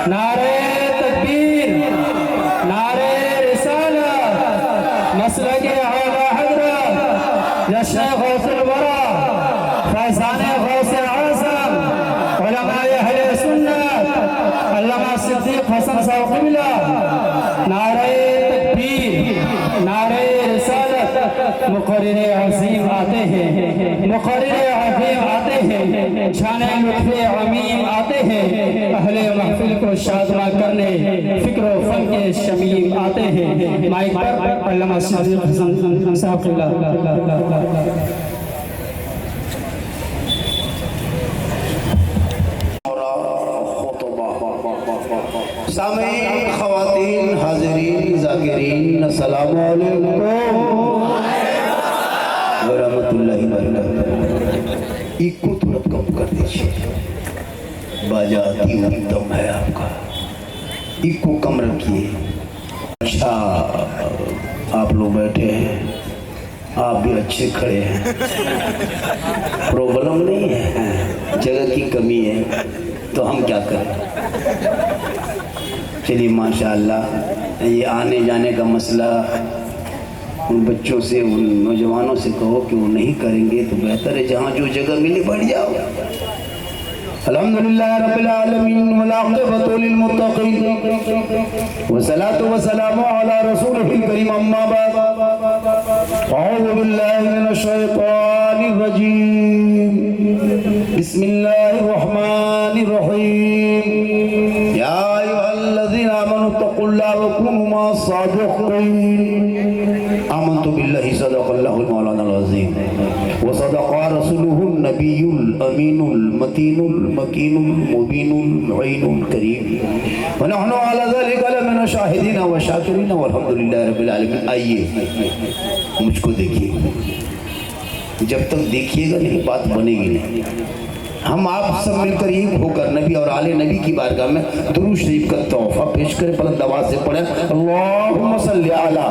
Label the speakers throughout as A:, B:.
A: नारे तकबीर, नारे रिसालत, मसलक आला हज़रत या शेख गौसुल वरा, फैज़ान गौस आज़म, उलमाए अहले सुन्नत, अल्लामा सिद्दीक़ हसन साहब क़िबला। नारे तकबीर, नारे रिसालत। मुक़र्रिर अज़ीम आते हैं, मुक़र्रिर अज़ीम आते हैं, शाने लुत्फ़े अमीम आते हैं, अहले महफ़िल को शादमा करने फ़िक्र व फ़न के शमीम आते हैं। माइक पर अल्लामा सिद्दीक़ हसन साहब क़िबला।
B: सामीन, ख़वातीन, हाज़िरीन, ज़ाकिरीन, अस्सलामु अलैकुम व रहमतुल्लाहि व बरकातहू। इको तुरंत कम कर दीजिए, बाजाती दम है आपका, इको कम रखिए। अच्छा, आप लोग बैठे हैं, आप भी अच्छे खड़े हैं, प्रॉब्लम नहीं है, जगह की कमी है, तो हम क्या करें। चलिए माशाअल्लाह, ये आने जाने का मसला उन बच्चों से, उन नौजवानों से कहो कि वो नहीं करेंगे तो बेहतर है, जहाँ जो जगह मिले बढ़ जाओ। अल्हम्दुलिल्लाह रब्बिल आलमीन वल आक़िबतु लिल मुत्तक़ीन वस्सलातु वस्सलामु अला रसूलिहिल करीम, अम्मा बाद। अऊज़ु बिल्लाहि मिनश शैतानिर रजीम, बिस्मिल्लाहिर रहमानिर रहीम। या अय्युहल्लज़ीना आमनु तक़ुल्लाह व कुनू मअस सादिक़ीन। आमन्तु बिल्लाहि सदक़ल्लाहुल मौलानाल अज़ीम व सदक़ा रसूलुहुन नबियुल अमीनुल मतीनुल मकीनुल मुबीनुल मुईनुल करीम व नहनु अला ज़ालिका लमिन शाहिदीन व शाकिरीन वल्हम्दुलिल्लाहि रब्बिल आलमीन। आइए मुझको देखिए, जब तक देखिएगा नहीं बात बनेगी नहीं। हम आप सब मिलकर एक होकर नबी और आले नबी की बारगाह में दुरूद शरीफ का तोहफा पेश करें। बुलंद आवाज़ से पढ़ें, अल्लाहुम्मा सल्लि अला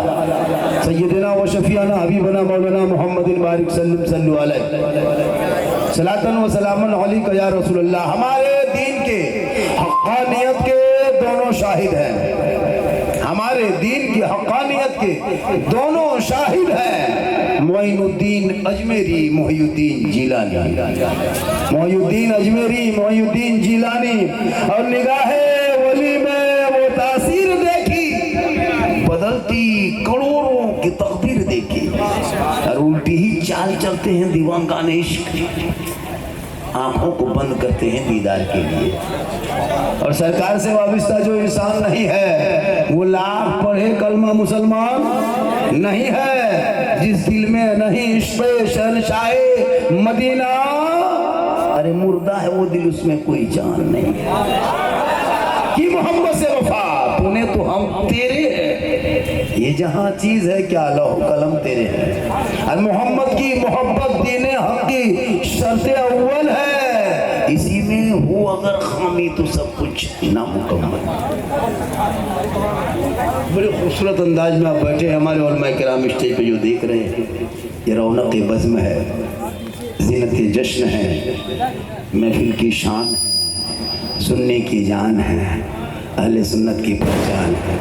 B: सय्यदिना व शफीअना हबीबना मौलाना मुहम्मदिन बारिक सल्लल्लाहु अलैहि सलातन व सलामन अलैका या रसूलल्लाह। हमारे दीन के हक़ानियत के दोनों शाहिद हैं, हमारे दीन की हक़ानियत के दोनों शाहिद हैं, मोइनुद्दीन अजमेरी, मोहिउद्दीन जिलानी, मोहिउद्दीन अजमेरी, मोहिउद्दीन जिलानी। और निगाहे वली में वो तासीर देखी, बदलती करोड़ों की तकदीर देखी, और उल्टी ही चाल चलते हैं दीवानगाने इश्क, आंखों को बंद करते हैं दीदार के लिए। और सरकार से वाबिस्ता जो इंसान नहीं है, वो लाख पढ़े कलमा मुसलमान नहीं है। जिस दिल में नहीं इश्क़ शहंशाहे मदीना, अरे मुर्दा है वो दिल, उसमें कोई जान नहीं कि मोहम्मद से वफा तूने तो हम तेरे हैं। ये जहाँ चीज है क्या लौह कलम तेरे है। और मोहम्मद की मोहब्बत दीने हक की शर्त अव्वल है, इसी में हो अगर खामी तो सब कुछ नामुकम्मल। बड़े खूबसूरत अंदाज में आप बैठे हैं, हमारे उलमाए किराम स्टेज पे जो देख रहे हैं, ये रौनक बज़्म है, ज़ीनत जश्न है, महफिल की शान है, सुनने की जान है, अहले सुन्नत की पहचान है।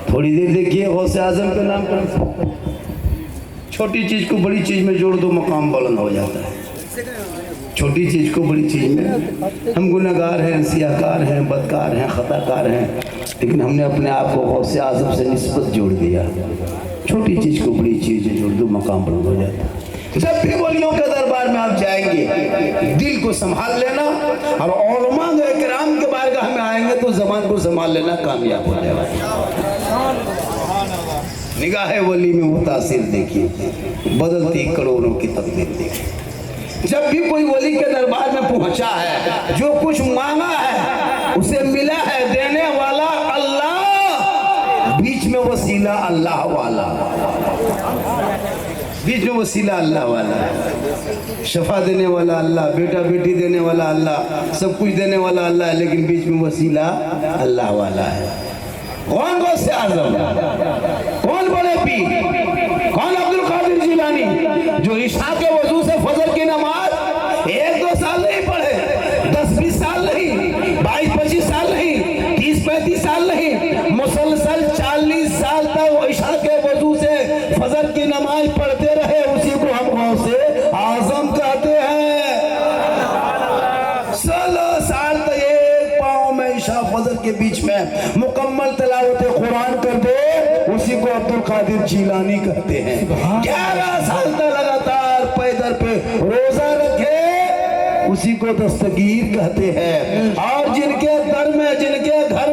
B: थोड़ी देर देखिए, गौसे आज़म का नाम कर, छोटी चीज़ को बड़ी चीज़ में जोड़ दो, मकाम बुलंद हो जाता है। छोटी चीज़ को बड़ी चीज़ में, हम गुनहगार हैं, सियाकार हैं, बदकार हैं, ख़ताकार हैं, लेकिन हमने अपने आप को गौसे आज़म से निस्बत जोड़ दिया। छोटी चीज़ को बड़ी चीज़ में जोड़ दो, मकाम बुलंद हो जाता है। जब भी वलियों के दरबार में आप जाएंगे, दिल को संभाल लेना, और उलमा किराम के बारगाह में आएंगे तो ज़बान को संभाल लेना, कामयाब हो जाएगा। निगाहे वली में वो तासीर देखिए, बदलती करोड़ों की तकदीर देखिए। जब भी कोई वली के दरबार में पहुंचा है, जो कुछ मांगा है उसे मिला है, देने वाला अल्लाह, बीच में वसीला अल्लाह वाला, बीच में वसीला अल्लाह वाला, शफा देने वाला अल्लाह, बेटा बेटी देने वाला अल्लाह, सब कुछ देने वाला अल्लाह है, लेकिन बीच में वसीला अल्लाह वाला है। कौन गौसे आज़म, कौन बड़े पीर, कौन अब्दुल कादिर जिलानी, जो इशा के वजू से फजर की नमाज 1-2 साल नहीं पढ़े, 10-20 साल नहीं, 22-25 साल नहीं, इशा फजर के बीच में मुकम्मल तिलावत कुरान कर दे, उसी को अब्दुल कादिर जीलानी कहते हैं। 11 साल तक लगातार पैदल पे रोजा रखे, उसी को दस्तगीर कहते हैं। और जिनके घर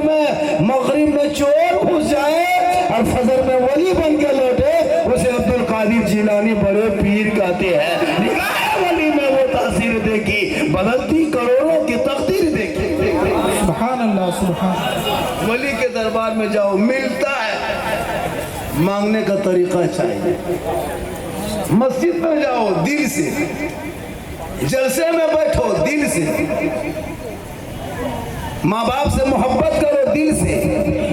B: में मगरिब में चोर घुस जाए और फजर में वली बन के लौटे, उसे अब्दुल कादिर जीलानी बड़े पीर कहते हैं। निगाह वली में वो तासीर देखी, बदलती करोड़ों की तकदीर देखी।
A: सुभान अल्लाह, सुभान।
B: वली के दरबार में जाओ, मिलता है, मांगने का तरीका चाहिए। मस्जिद में जाओ, दिल से, जलसे में बैठो, दिल से, माँ बाप से मोहब्बत करो, दिल से,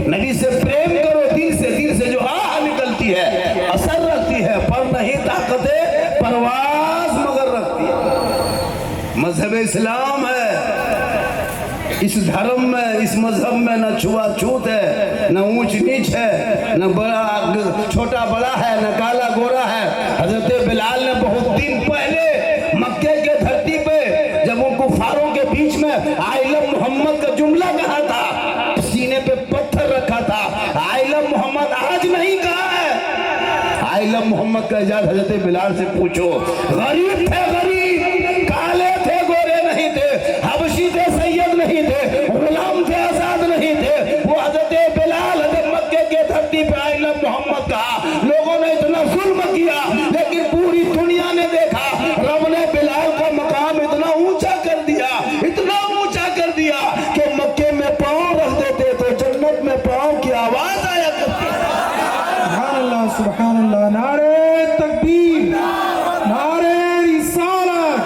B: नबी से प्रेम करो, दिल से जो आह निकलती है असर रखती है, पर नहीं ताकते परवाज मगर रखती है। मजहब इस्लाम है, इस धर्म में, इस मजहब में न छुआछूत है, न ऊंच नीच है, न बड़ा छोटा बड़ा है, न काला गोरा है। हजरत बिलाल ने बहुत दिन पहले मक्के के धरती पे जब उन कुफारों के बीच में आइलम मोहम्मद का जुमला कहा था, सीने पे पत्थर रखा था, आइलम मोहम्मद आज नहीं कहा है। आइलम मोहम्मद का इजाज़त हजरत बिलाल से पूछो। गरीब थे, गरीब, काले थे, गोरे नहीं थे, हबशी थे, सैयद नहीं थे, गुलाम थे, आजाद नहीं थे। वो हजरत बिलाल हजरत मक्के के धरती पे आइलम मोहम्मद कहा। लोगों ने इतना जुल्म किया, लेकिन पूरी दुनिया ने देखा, रब ने बिलाल का मकाम इतना ऊंचा कर दिया, इतना ऊंचा कर दिया कि मक्के में पांव रख देते तो जन्नत में पांव की आवाज आया करती।
A: सुभान अल्लाह, सुभान अल्लाह। नारे तकबीर, नारे रिसालत,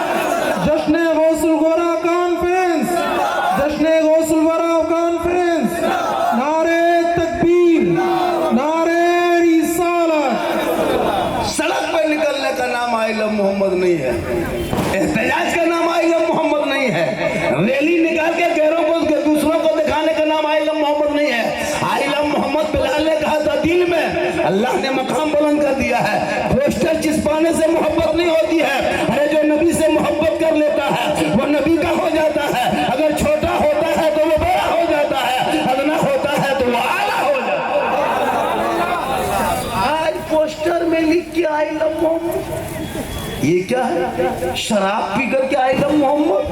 A: जश्न गौसुल गोरा कॉन्फ्रेंस, जश्न गौसुल वरा कॉन्फ्रेंस, नारे तकबीर, नारे रिसालत।
B: सड़क पे निकलने का नाम आइलम मोहम्मद नहीं है, एहतजाज का नाम आइलम मोहम्मद नहीं है, रैली निकाल के गैरों को दूसरों को दिखाने का नाम आइलम मोहम्मद नहीं है। आइलम मोहम्मद बिलाल ने कहा था, दिल में अल्लाह ने मकाम बुलंद कर दिया है। पोस्टर चिपकाने से मोहब्बत नहीं होती है। अरे जो नबी से मोहब्बत कर लेता है वो नबी का हो जाता है। अगर छोटा होता है तो वो बड़ा हो जाता है, अदना होता है तो वो आला हो जाता है। आज पोस्टर में लिख के आइलम मोहम्मद, ये क्या है? शराब पी करके आइलम मोहम्मद,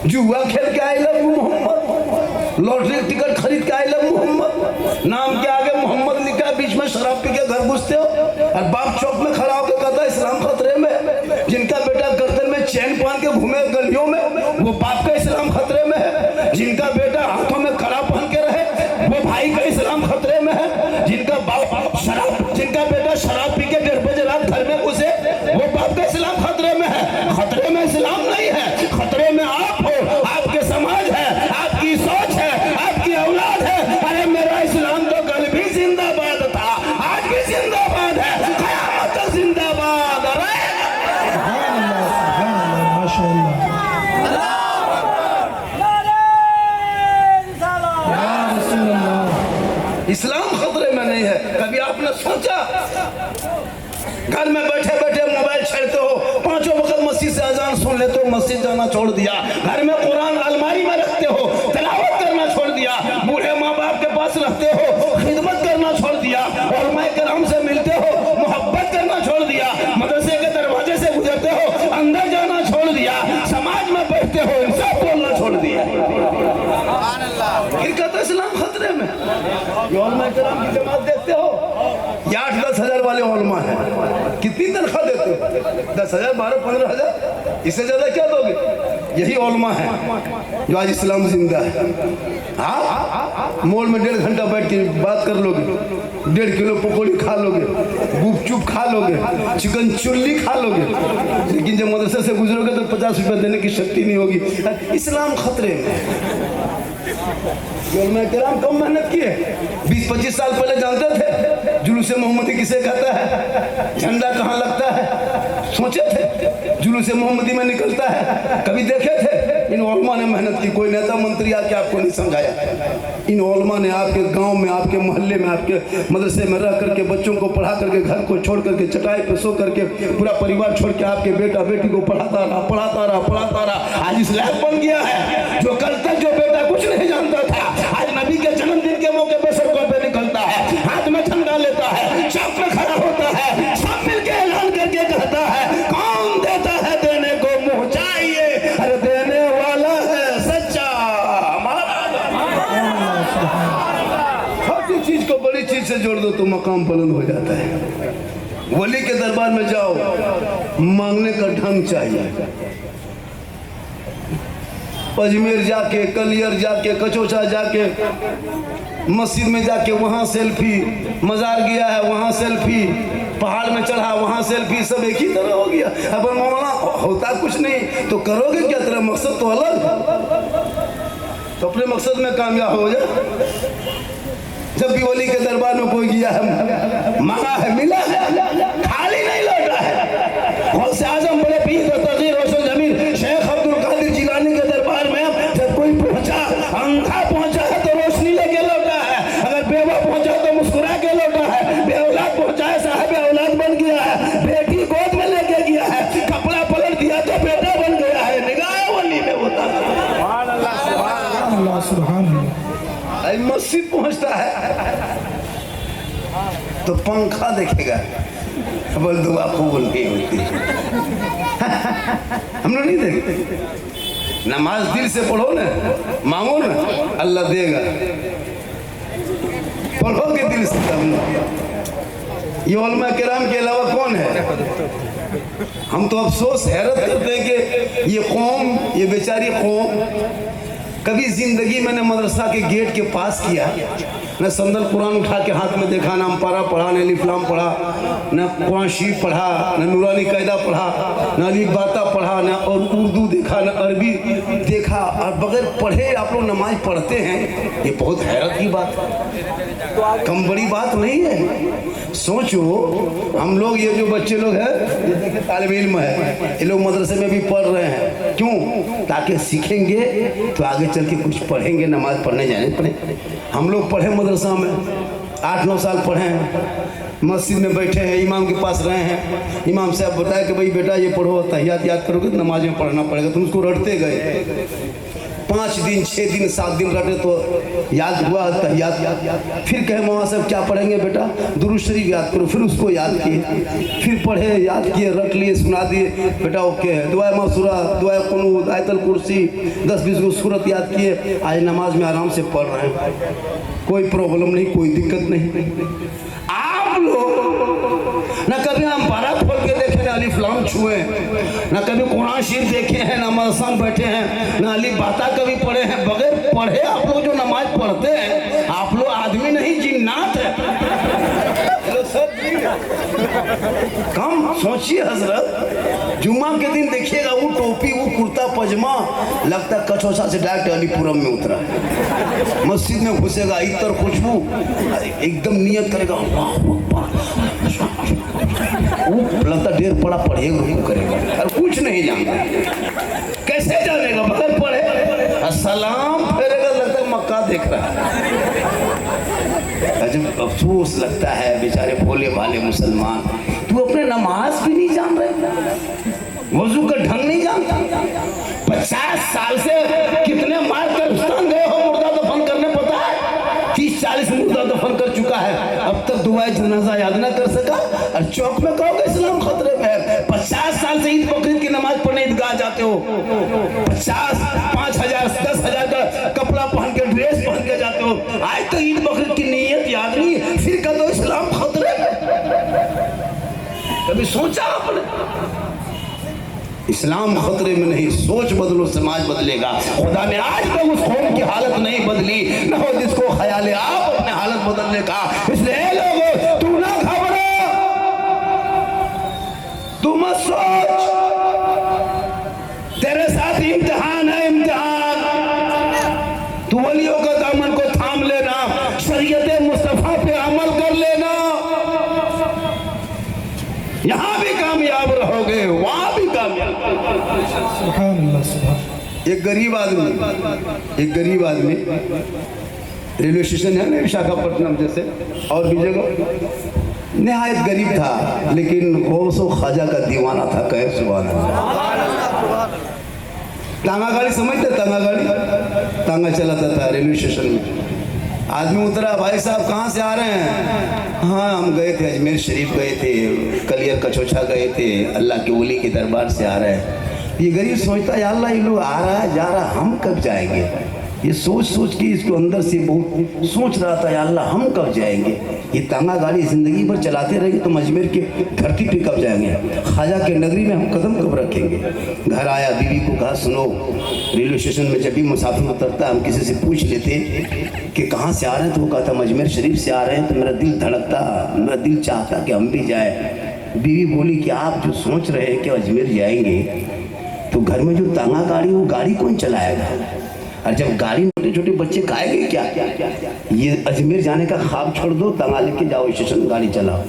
B: जुआ खेल के आइलम मोहम्मद, लॉटरी टिकट खरीद के आइलम मोहम्मद, नाम के आगे मोहम्मद लिखा है, बीच में शराब पी के घर घुसते हो और बाप चौक में खड़ा होकर कहता है इस्लाम खतरे में। जिनका बेटा गर्दन में चैन पहन के घूमे गलियों में, वो बाप का इस्लाम खतरे में है। जिनका बेटा हाथों में कड़ा पहन के रहे, वो भाई का इस्लाम खतरे में है। जिनका बेटा शराब पी के 1:30 बजे रात घर में घुसे, वो बाप का इस्लाम खतरे में है। खतरे में इस्लाम नहीं है, खतरे में आप हो, आपके समाज है, आपकी सोच है, आपकी औलाद है। अरे मेरा इस्लाम तो कल भी जिंदाबाद था, आज भी जिंदाबाद है, क़यामत तक जिंदाबाद। अरे
A: सुभान अल्लाह, सुभान अल्लाह, माशाअल्लाह। या रसूल अल्लाह।
B: इस्लाम खतरे में नहीं है। कभी आपने सोचा घर में बैठे बैठे मोबाइल छेड़ते हो, 5 वक्त मस्जिद से अजान सुन लेते हो, मस्जिद जाना छोड़ दिया। घर में कुरान अलमारी में रखते हो, तिलावत करना छोड़ दिया। बूढ़े माँ बाप के पास रखते हो, खिदमत करना छोड़ दिया। उलमाए किराम से मिलते हो, मोहब्बत करना छोड़ दिया। मदरसे के दरवाजे से गुजरते हो, अंदर जाना छोड़ दिया। समाज में बैठते हो, इंसाफ बोलना छोड़ दिया। फिर कहते इस्लाम खतरे में। उलमाए किराम की जमात देखते हो, 8-10 हजार वाले उलमा हैं, कितनी तनख्वाह देते हो? 10,000, 12-15 हजार, इससे ज्यादा क्या दोगे? यही उलमा है जो आज इस्लाम जिंदा है। हाँ, मॉल में 1.5 घंटा बैठ के बात कर लोगे, 1.5 किलो पकौड़ी खा लोगे, गुपचुप खा लोगे, चिकन चिल्ली खा लोगे, लेकिन जब मदरसे से गुजरोगे तो 50 रुपये देने की शक्ति नहीं होगी। इस्लाम खतरे में। उलमाए किराम कम मेहनत किए, 20-25 साल पहले जानते थे जुलूस मोहम्मदी किसे कहता है, झंडा कहाँ लगता है, सोचे थे जुलूस मोहम्मदी में निकलता है, कभी देखे थे? इन उलमा ने मेहनत की। कोई नेता मंत्री आके आपको नहीं समझाया। इन उलमा ने आपके गांव में, आपके मोहल्ले में, आपके मदरसे में रह करके बच्चों को पढ़ा करके, घर को छोड़ करके, चटाई पे सो करके, पूरा परिवार छोड़ के आपके बेटा बेटी को पढ़ाता रहा। आज इस लायक बन गया है जो कल तक जो बेटा कुछ नहीं जानता छोटी चीज को बड़ी चीज से जोड़ दो तो मकाम बुलंद हो जाता है। वली के दरबार में जाओ, मांगने का ढंग चाहिए। अजमेर जाके, कलियर जाके, कचौचा जाके, मस्जिद में जाके वहाँ सेल्फी, मजार गया है वहाँ सेल्फी, पहाड़ में चढ़ा वहाँ सेल्फी, सब एक ही तरह हो गया। अब मौलाना होता कुछ नहीं तो करोगे क्या? तेरा मकसद तो अलग, तो अपने मकसद में कामयाब हो जाए। जब भी वली के दरबार में कोई गया है, मांगा है, मिला है, खाली नहीं लौटा है। गौसे आजम बड़े पीर तकीर रोशन जमीर शेख अब्दुल कादिर जिलानी के दरबार में जब कोई पहुंचा, अंधा पहुंचा है तो रोशनी लेके लौटा है, अगर बेवा पहुंचा तो मुस्कुरा के लौटा है, बेऔलाद पहुंचा है साहब औलाद बन गया है, बेटी गोद में लेके गया है, कपड़ा पलट दिया तो बेटा बन गया है। निगाह वली में होता है। मस्जिद पहुंचता है तो पंखा देखेगा, बोल दुआ कबूल नहीं होती। हम लोग नहीं देखते। नमाज दिल से पढ़ो ना, मांगो ना, अल्लाह देगा। पढ़ोगे दिल से तब। ये उलमा किराम के अलावा कौन है? हम तो अफसोस हैरत करते हैं कि ये कौम, ये बेचारी कौम कभी जिंदगी में न मदरसा के गेट के पास किया, न संदल कुरान उठा के हाथ में देखा, न अम्पारा पढ़ा, न अलिफ्लाम पढ़ा, न कुरान शरीफ पढ़ा, न नूरानी कायदा पढ़ा, न अली बाता पढ़ा, न और उर्दू देखा, न अरबी देखा, और बगैर पढ़े आप लोग नमाज पढ़ते हैं। ये बहुत हैरत की बात है, कम बड़ी बात नहीं है। सोचो हम लोग, ये जो बच्चे लोग हैं, ये देखिए तालिब इल्म है, ये लोग मदरसे में भी पढ़ रहे हैं। क्यों? ताकि सीखेंगे तो आगे चल के कुछ पढ़ेंगे, नमाज पढ़ने जाने पड़े। हम लोग पढ़े मदरसा में 8-9 साल पढ़े हैं, मस्जिद में बैठे हैं, इमाम के पास रहे हैं, इमाम साहब बताया कि भाई बेटा ये पढ़ो, तहियात याद करोगे तो नमाज में पढ़ना पड़ेगा। तुम उसको रटते गए, 5 दिन 6 दिन 7 दिन रटे तो याद हुआ तहियात। फिर कहे मौलाना साहब क्या पढ़ेंगे बेटा? दुरूद शरीफ याद करो। फिर उसको याद किए, फिर पढ़े, याद किए, रट लिए, सुना दिए, बेटा ओके है। दुआ मसूरा, दुआ कुनूत, आयतल कुर्सी, 10-20 को सूरत याद किए, आज नमाज में आराम से पढ़ रहे हैं, कोई प्रॉब्लम नहीं, कोई दिक्कत नहीं। आप लोग न कभी हम पारा खोल के देखे, न अलिफ्लाम छुए, न कभी कुरान शरीफ देखे हैं, न मदरसा में बैठे हैं, न अली बाता कभी पढ़े हैं। बगैर पढ़े आप लोग जो नमाज पढ़ते हैं, आप लोग आदमी नहीं जिन्नात है। कम सोचिए हजरत, जुम्मा के दिन देखिएगा वो टोपी, वो कुर्ता पजामा, लगता कचौसा से डायरेक्ट अलीपुरम में उतरा। मस्जिद में घुसेगा, इतर खुशबू, एकदम नियत करेगा, लगता ढेर पड़ा पढ़ेगा, रुकू करेगा, और कुछ नहीं जानता। कैसे जानेगा? बगैर पढ़े सलाम फेरेगा, लगता है मक्का देख रहा है। अजब अफसोस लगता है, बेचारे भोले भाले मुसलमान, तू अपने नमाज भी नहीं जान रहे, वजू का ढंग नहीं जानता। 50 साल से कितने मार कर हिंदुस्तान गए हो मुर्दा दफन करने, पता है? 30-40 मुर्दा दफन कर चुका है, अब तक दुआए जनाजा याद ना कर सका, और चौक में कहोगे इस्लाम खतरे में है। 50 साल से ईद बकरीद की नमाज पढ़ने ईदगाह जाते हो, 50, 5,000, 10,000 का कपड़ा पहन के, ड्रेस पहन के जाते हो, आज तो ईद बकरीद की नीयत याद नहीं, फिर कह दो इस्लाम खतरे में। कभी सोचा आपने? इस्लाम खतरे में नहीं, सोच बदलो, समाज बदलेगा। खुदा ने आज तक उस कौम की हालत नहीं बदली, न हो जिसको ख्याल है आप अपने हालत बदलने का। इसलिए लोगों, तू ना घबरा, तू मत सोच, तेरे साथ इम्तिहान है, इम्तिहान। तू वलियों का दामन को थाम लेना, शरीयत मुस्तफा पे अमल कर लेना, यहां भी कामयाब रहोगे, वहां भी कामयाब। एक गरीब आदमी रेलवे स्टेशन है ना विशाखापट्टनम जैसे और भी जगह, निहायत गरीब था, लेकिन गौसो ख्वाजा का दीवाना था। कहे सुभान अल्लाह। तांगा गाड़ी समझते? तांगा चलाता था रेलवे स्टेशन में। आदमी उतरा, भाई साहब कहाँ से आ रहे हैं? हाँ हम गए थे, अजमेर शरीफ गए थे, कलियर कचौचा गए थे, अल्लाह के वली के दरबार से आ रहे हैं। ये गरीब सोचता है, अल्लाह ये लोग आ रहा है जा रहा, हम कब जाएंगे? ये सोच सोच के इसको अंदर से बहुत सोच रहा था, या अल्लाह हम कब जाएंगे? ये तांगा गाड़ी ज़िंदगी भर चलाते रहेंगे तो अजमेर के धरती पे कब जाएंगे? ख्वाजा के नगरी में हम कदम कब रखेंगे? घर आया, बीवी को कहा सुनो, रेलवे स्टेशन में जब भी मुसाफिर उतरता हम किसी से पूछ लेते कि कहाँ से आ रहे हैं, तो वो कहता हम अजमेर शरीफ से आ रहे हैं। तो मेरा दिल धड़कता, मेरा दिल चाहता कि हम भी जाए। बीवी बोली कि आप जो सोच रहे हैं कि अजमेर जाएंगे तो घर में जो तांगा गाड़ी, वो गाड़ी कौन चलाएगा? और जब गाड़ी छोटे छोटे बच्चे खाएंगे क्या? ये अजमेर जाने का ख्वाब छोड़ दो, तांगा लेके जाओ स्टेशन, गाड़ी चलाओ।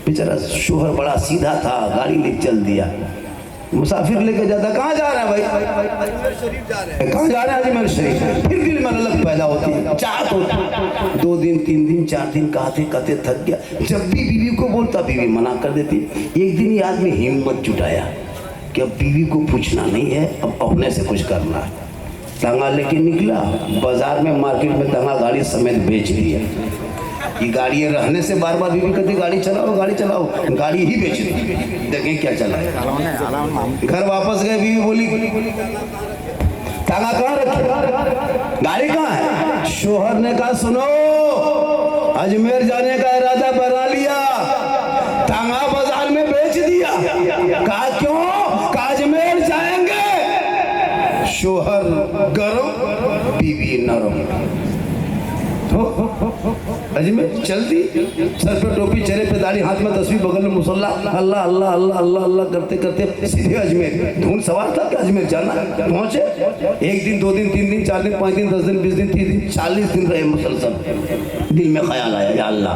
B: बेचारा शोहर बड़ा सीधा था, गाड़ी ले चल दिया। मुसाफिर लेके जाता, कहाँ जा रहे हैं भाई? कहाँ जा रहे हैं? अजमेर शरीफ। फिर दिल में ललक पैदा होती है, चाहत होती। 2 दिन 3 दिन 4 दिन कहते थक गया। जब भी बीवी को बोलता, बीवी मना कर देती। एक दिन ये आदमी हिम्मत जुटाया कि अब बीवी को पूछना नहीं है, अब अपने से कुछ करना है। तांगा लेके निकला, बाजार में मार्केट में तांगा गाड़ी समेत बेच दिया। ये गाड़ी रहने से बार बार बीवी कहती गाड़ी चलाओ गाड़ी चलाओ, गाड़ी ही बेच दी। देखें क्या चला है। घर वापस गए, बीवी बोली तांगा कहाँ रखी, गाड़ी कहाँ है? शोहर ने कहा सुनो, अजमेर जाने का इरादा बना लिया, तांगा बाजार में बेच दिया। कहा क्यों? कहा अजमेर जाएंगे। शोहर गरम, बीवी नरम। तो अजमेर चल दी, सर पे टोपी, चेहरे पे दाढ़ी, हाथ में तस्वीर, बगल में मुसल्ला, अल्लाह अल्लाह अल्लाह अल्लाह अल्लाह करते करते सीधे अजमेर। धुन सवार था कि अजमेर जाना। पहुंचे, 1 दिन 2 दिन 3 दिन 4 दिन 5 दिन 10 दिन 20 दिन 30 दिन 40 दिन रहे मुसलसल। दिल में ख्याल आया, या अल्लाह,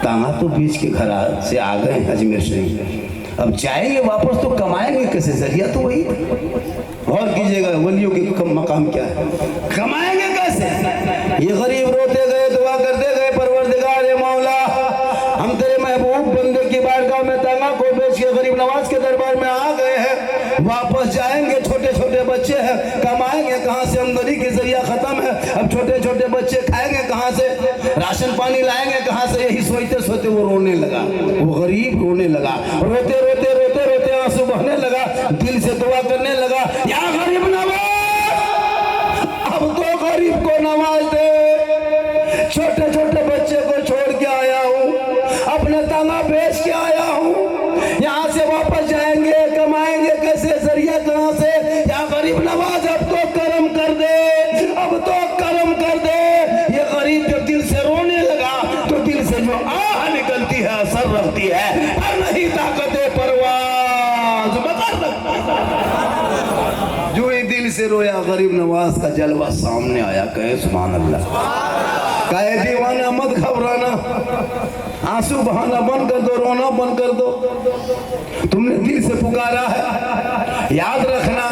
B: तांगा तो बीच के घर से आ गए अजमेर शरीफ, अब जाएंगे वापस तो कमाएंगे कैसे? जरिया तो वही। और कीजिएगा वलियों के मकाम क्या है, कमाएंगे कैसे? ये गरीब रोते गए, दुआ करते गए, परवरदिगार ए मौला, हम तेरे महबूब बंदे की बारगाह में तांगा को बेच के गरीब नवाज के दरबार में आ गए हैं, वापस जाएंगे, छोटे छोटे बच्चे हैं, कमाएंगे कहाँ से? आमदनी के जरिया खत्म है, अब छोटे छोटे बच्चे खाएंगे कहाँ से? राशन पानी लाएंगे कहाँ से? यही सोचते सोचते वो रोने लगा, वो गरीब रोने लगा, रोते रोते रोते रोते आंसू बहने लगा, दिल से दुआ करने लगा, या गरीब नवाज, अब तो गरीब को नवाज दे। छोटे छोटे बच्चे को छोड़ के आया हूँ, अपने तांगा बेच के आया हूँ, यहाँ से वापस जाएंगे, कमाएंगे कैसे? जरिया कहाँ से? या गरीब नवाज अब तो करम कर दे, अब तो करम कर दे। ये गरीब जब दिल से रोने लगा तो दिल से जो आह निकलती है असर रखती है, और नहीं ताकते परवाज मगर जो ही दिल से रोया, गरीब नवाज का जलवा सामने आया। कहे सुभान अल्लाह। कहे दीवाना मत घबराना, आंसू बहाना बंद कर दो, रोना बंद कर दो। तुमने दिल से पुकारा है, याद रखना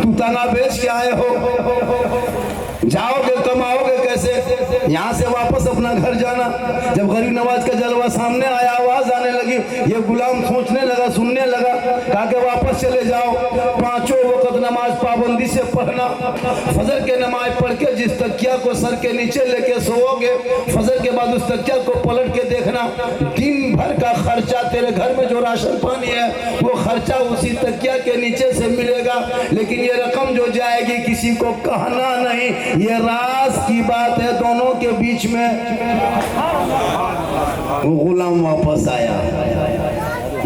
B: तू तांगा बेच के आए हो, जाओगे कमाओगे कैसे? यहाँ से वापस अपना घर जाना। जब गरीब नवाज का जलवा सामने आया, आवाज आने लगी, ये गुलाम सोचने लगा, सुनने लगा, कहा कि वापस चले जाओ, 5 वक्त नमाज पाबंदी से पढ़ना, फजर के नमाज पढ़ के जिस तकिया को सर के नीचे लेके सोओगे, फजर के बाद उस तकिया को पलट के देखना, दिन भर का खर्चा, तेरे घर में जो राशन पानी है वो खर्चा उसी तकिया के नीचे से मिलेगा, लेकिन ये रकम जो जाएगी किसी को कहना नहीं, ये राज की बात है दोनों के बीच में। वो गुलाम वापस आया,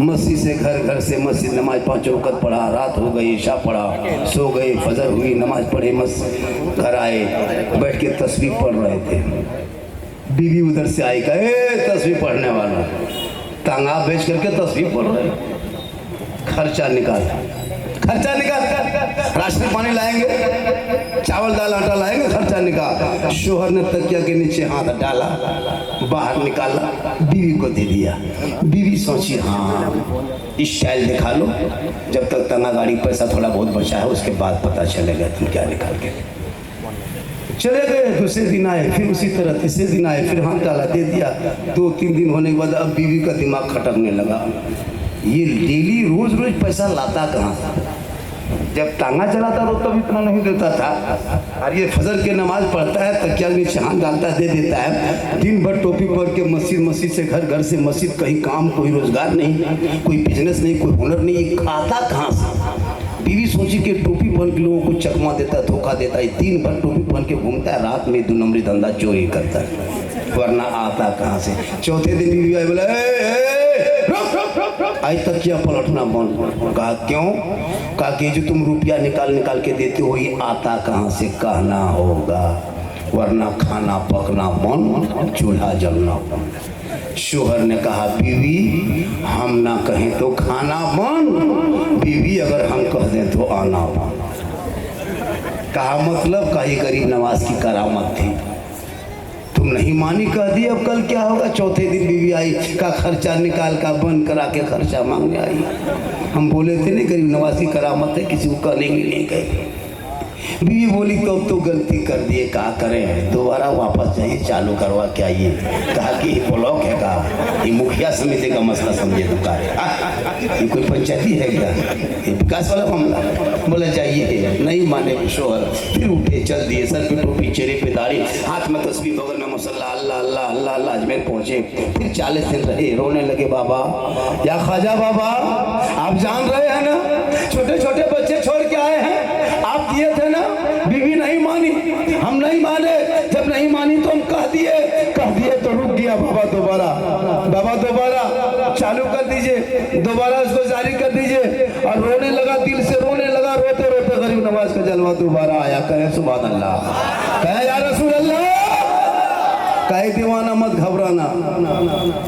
B: मस्जिद से घर से मस्जिद, नमाज 5 वक्त पढ़ा, रात हो गई, ईशा पढ़ा, सो गए, फजर हुई, नमाज पढ़े, मस्जिद घर आए, बैठ के तस्वीर पढ़ रहे थे। बीवी उधर से आई, कहे तस्वीर पढ़ने वाला, तांगा बेच करके तस्वीर पढ़ रहे, खर्चा निकाल, राशन पानी लाएंगे, चावल दाल आटा लाएंगे, खर्चा निकाल। शोहर ने तकिया के नीचे हाथ डाला, बाहर निकाला, बीवी को दे दिया। बीवी सोची हाँ स्टाइल दिखा लो, जब तक तांगा गाड़ी पैसा थोड़ा बहुत बचा है उसके बाद पता चलेगा तुम क्या निकाल के। चले गए, दूसरे दिन आए, फिर उसी तरह तीसरे दिन आए, फिर हाथ डाला, दे दिया। 2-3 दिन होने के बाद अब बीवी का दिमाग खटकने लगा, ये डेली रोज रोज पैसा लाता कहाँ? जब तांगा चलाता तो तब इतना नहीं देता था, और ये फजर के नमाज पढ़ता है, तकिया नीचे हाथ डालता है, दे देता है। दिन भर टोपी पहन के मस्जिद से घर से मस्जिद, कहीं काम, कोई रोजगार नहीं, कोई बिजनेस नहीं, कोई हुनर नहीं, खाता कहाँ से? बीवी सोची कि टोपी पहन के लोगों को चकमा देता है, धोखा देता है, दिन भर टोपी पहन के घूमता है, रात में 2 नंबरी धंधा चोरी करता है, वरना आता कहाँ से। चौथे दिन बीवी आई बोला आज तक क्या पलटना बंद। कहा क्यों? कहा कि जो तुम रुपया निकाल निकाल के देते हो ये आता कहाँ से कहना होगा, वरना खाना पकना बंद, चूल्हा जलना बंद। शोहर ने कहा बीवी हम ना कहें तो खाना बंद, बीवी अगर हम कह दें तो आना बंद। कहा मतलब का ये गरीब नवाज की करामत थी, तुम नहीं मानी कह दी, अब कल क्या होगा। चौथे दिन बीवी आई का खर्चा निकाल का बंद करा के खर्चा मांगने आई। हम बोले थे नहीं गरीब नवाज की करामत है, किसी को कहने भी नहीं गए। बीवी बोली तो गलती कर दिए, कहा करें दोबारा वापस जाइए, चालू करवा के आइए। कहा कि ये ब्लॉक है, कहा ये मुखिया समिति का मसला समझे दुकान ये कोई पंचायती है क्या, ये विकास वाला मामला। बोला जाइए, नहीं माने शोहर। फिर उठे चल दिए, सर पे टोपी, चेहरे पे दाढ़ी, हाथ में तस्बीह, बगल में मसल्ला, अल्लाह अल्लाह अल्लाह अल्लाह। अजमेर पहुंचे, फिर 40 दिन रहे, रोने लगे। बाबा या ख्वाजा बाबा आप जान रहे हैं ना, छोटे छोटे बच्चे छोड़ के आए हैं, आप दिए थे ना, बीवी नहीं मानी, हम नहीं माने। जब नहीं मानी तो हम कह दिए तो रुक गया। बाबा दोबारा चालू कर दीजिए, दोबारा उसको जारी कर दीजिए। और रोने लगा, दिल से रोने लगा, रोते रोते गरीब नवाज का जलवा दोबारा आया। कहे सुभान अल्लाह, कहे या रसूल अल्लाह, कहे दीवाना मत घबराना,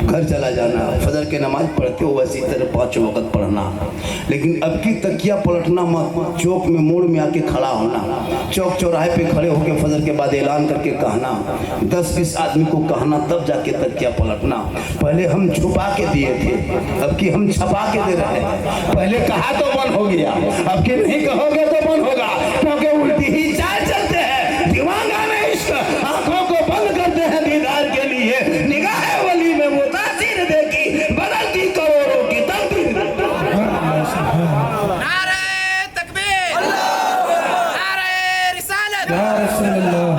B: घर चला जाना, फजर के नमाज पढ़ते हो वैसी तरह 5 वक्त पढ़ना, लेकिन अब की तकिया पलटना मत। चौक में मोड़ में आके खड़ा होना, चौक चौराहे पे खड़े होकर फजर के बाद ऐलान करके कहना, 10-20 आदमी को कहना, तब जाके तकिया पलटना। पहले हम छुपा के दिए थे, अब की हम छपा के दे रहे हैं। पहले कहा तो बंद हो गया, अब की नहीं कहोगे तो बंद होगा, क्योंकि उल्टी ही चाल चलते हैं। दीवाना में इश्क आंखों को बंद करते हैं दीदार के लिए, निगाह वली में मुतासिर देखी बदलती करोड़ों की तकदीर।
C: नारे तकबीर, नारे रिसालत,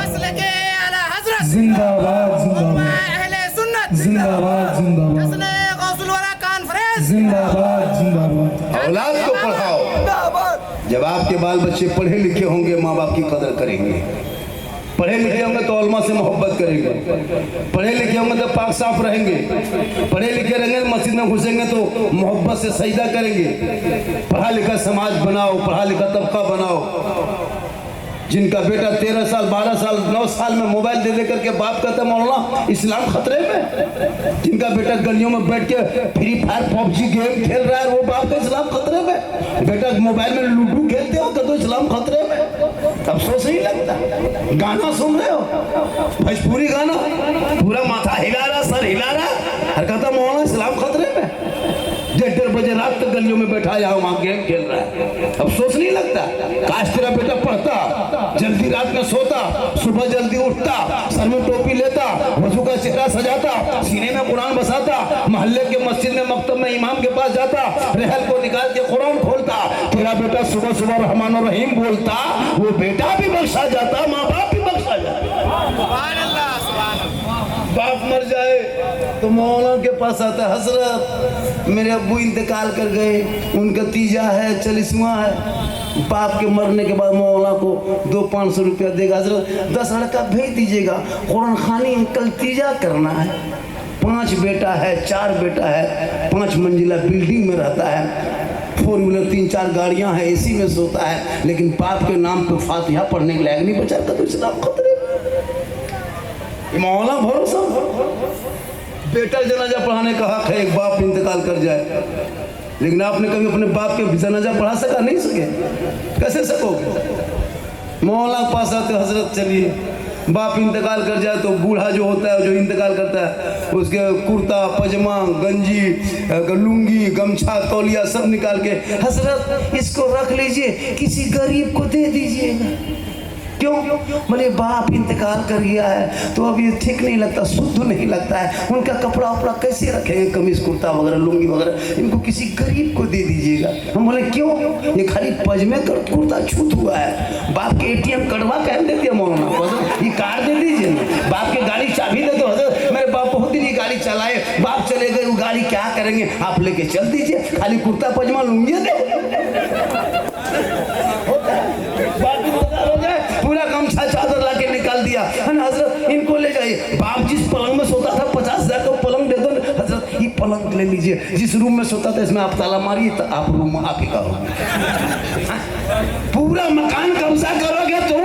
C: मसलके आला हजरत,
A: जिंदाबाद जिंदाबाद,
C: अहले सुन्नत
A: जिंदाबाद जिंदाबाद,
C: हसने गौसुल वरा कॉन्फ्रेंस
A: जिंदाबाद जिंदाबाद।
B: औलाद को पढ़ाओ, जब आपके बाल बच्चे पढ़े लिखे होंगे माँ बाप की कदर करेंगे, पढ़े लिखे होंगे तो उलमा से मोहब्बत करेंगे, पढ़े लिखे होंगे तो पाक साफ रहेंगे, पढ़े लिखे रहेंगे तो मस्जिद में घुसेंगे तो मोहब्बत से सजदा करेंगे। पढ़ा लिखा समाज बनाओ, पढ़ा लिखा तबका बनाओ। जिनका बेटा 13 साल 12 साल 9 साल में मोबाइल दे दे करके बाप कहता मौलाना इस्लाम खतरे में, जिनका बेटा गलियों में बैठ के फ्री फायर PUBG गेम खेल रहा है वो बाप का इस्लाम खतरे में, बेटा मोबाइल में लूडो खेलते हो तो इस्लाम खतरे में। अफसोस नहीं लगता, गाना सुन रहे हो भोजपुरी गाना, पूरा माथा हिला रहा, सर हिला रहा, हर कहता मौलाना इस्लाम खतरे में। 1:30 बजे रात तक गलियों में बैठा यहाँ वहाँ गेम खेल रहा है, अफसोस नहीं लगता। काश तेरा बेटा पढ़ता, जल्दी रात में सोता, सुबह जल्दी उठता, सर में टोपी लेता, वजू का चेहरा सजाता, सीने में कुरान बसाता, मोहल्ले के मस्जिद में मकतब में इमाम के पास जाता, रहल को निकाल के कुरान खोलता, तेरा बेटा सुबह सुबह रहमान और रहीम बोलता, वो बेटा भी बख्शा जाता, माँ बाप भी बख्शा जाता। बाप मर जाए तो मौलाना के पास आता, हजरत मेरे अब्बू इंतकाल कर गए, उनका तीजा है 40वां है। बाप के मरने के बाद मौलाना को 200-500 रुपया देगा, हजरत 10 लड़का भेज दीजिएगा, कुरान खानी कल तीजा करना है। 5 बेटा है, 4 बेटा है, 5 मंजिला बिल्डिंग में रहता है, 4 व्हीलर 3-4 गाड़ियां हैं, AC में सोता है, लेकिन बाप के नाम पे फातिहा पढ़ने के लायक नहीं बचा का, तो इस्लाम खतरे। मौलाना भरोसा, बेटा जनाजा पढ़ाने का हक है, एक बाप इंतकाल कर जाए, लेकिन आपने कभी अपने बाप के जनाजा पढ़ा सका? नहीं सके, कैसे सकोगे? मौलाना के पास आते, हजरत चलिए, बाप इंतकाल कर जाए तो बूढ़ा जो होता है, जो इंतकाल करता है, उसके कुर्ता पजामा गंजी लुंगी गमछा तौलिया सब निकाल के, हजरत इसको रख लीजिए, किसी गरीब को दे दीजिएगा। क्यों? बोले बाप इंतकाल कर गया है तो अब ये ठीक नहीं लगता, शुद्ध नहीं लगता है, उनका कपड़ा उपड़ा कैसे रखेंगे, कमीज कुर्ता वगैरह लुंगी वगैरह, इनको किसी गरीब को दे दीजिएगा। हम बोले क्यों? ये खाली पजमे का कुर्ता छूट हुआ है, बाप के ATM कटवा कह देती है मौलाना, ये कार्ड दे दीजिए ना, बाप के गाड़ी चाबी दे दो, हजरत मेरे बाप बहुत दिन ये गाड़ी चलाए, बाप चले गए, वो गाड़ी क्या करेंगे, आप लेके चल दीजिए, खाली कुर्ता पजमा लुंगी दे। हजरत इनको ले जाइए। बाप जिस पलंग में सोता था 50,000 का पलंग दे दो हजरत, ये पलंग ले लीजिए। जिस रूम में सोता था इसमें आप ताला मारिए तो आप रूम आप ही का हो। पूरा मकान कब्जा करोगे तुम,